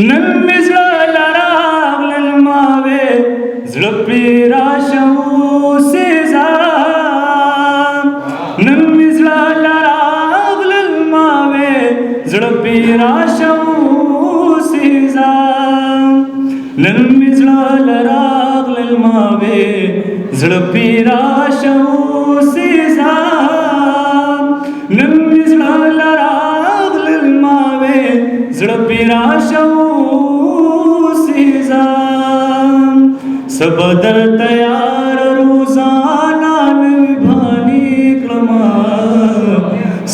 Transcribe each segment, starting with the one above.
نن مې زړه راغلل ما وې زړه پرې راشه اوسېږه نن مې زړه راغلل ما وې زړه پرې راشه اوسېږه نن مې زړه راغلل ما وې زړه پرې راشه اوسېږه نن مې زړه راغلل ما وې زړه پرې راشه اوسېږه سبا درته یار روزانه نوی بانې کړمه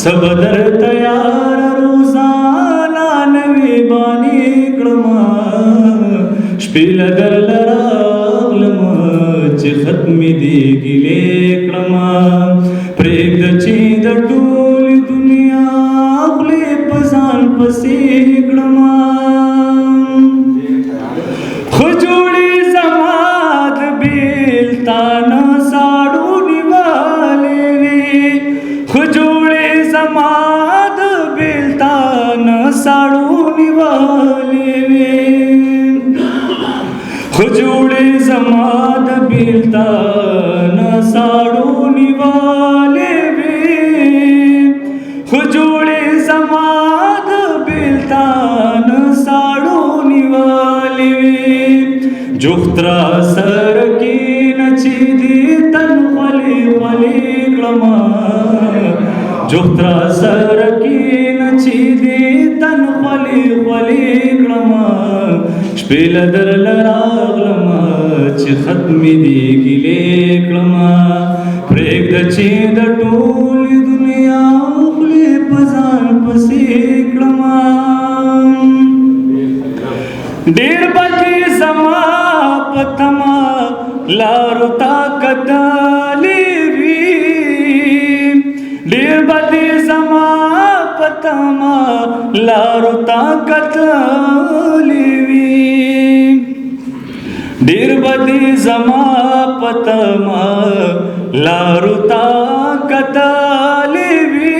سبا درته یار روزانه نوی بانې کړمه شپې له درله راغلمه چې ختمې دې ګیلې کړمه پرېږده چې د ټولې دنیا خولې په ځان پسې کړمه خو جوړې زما د بېلتانه ساړو نیولې وي خو جوړې زما د بېلتانه ساړو نیولې وي خو جوړې زما د بېلتانه ساړو نیولې وي خو جوړې زما د بېلتانه ساړو نیولې وي جوخت را سر کېنه چې دې تن خولې خولې کړمه جوخت را سر کېنه چې دې تن خولې خولې کړمه شپې له درله راغلمه چې ختمې دې ګیلې کړمه پرېږده چې د ټولې دنیا خولې په ځان پسې کړمه ډېر به دې زما په تمه لارو تا کتلې وي ډېر به دې زما په تمه لارو تا کتلې وي ډېر به دې زما په تمه لارو تا کتلې وي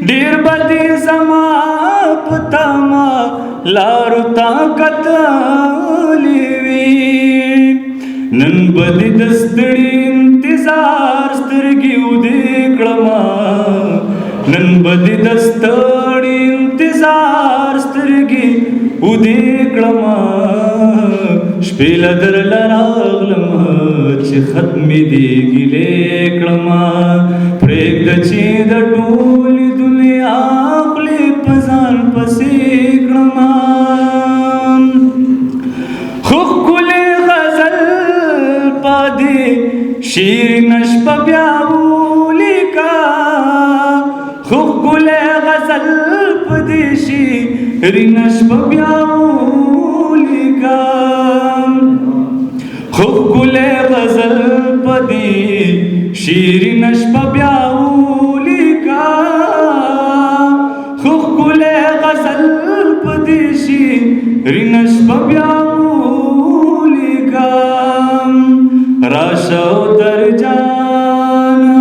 ډېر به دې زما په تمه لارو تا کتلې وي نن به دې د ستړي انتظار سترګې ودې کړمه نن به دې د ستړي انتظار سترګې ودې کړمه شپې له درله راغلمه چې ختمې دې ګیلې کړمه پرېږده چې د ټولې دنیا خولې په ځان پسې کړمه خو ښکلې غزل په دې شیرینه شپه بیا ولیکه خو ښکلې غزل په دې شیرینه شپه بیا ولیکه خو ښکلې غزل په دې شیرینه شپه بیا ولیکه خو ښکلې غزل په دې شیرینه شپه بیا ولیکه راشه او در جانه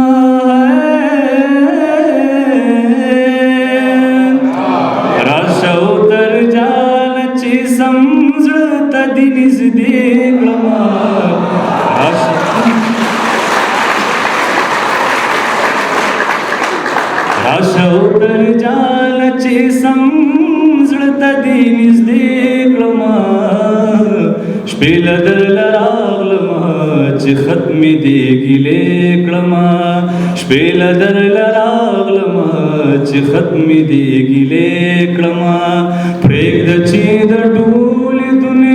راشه او در جانه چې سم زړه ته دې نږدې کړمه راشه او در جانه چې سم زړه ته دې نږدې کړمه شپې له درله راغلمه چې ختمې دې ګیلې کړمه شپې له درله راغلمه چې ختمې دې ګیلې کړمه پرېږده چې د ټولې دنیا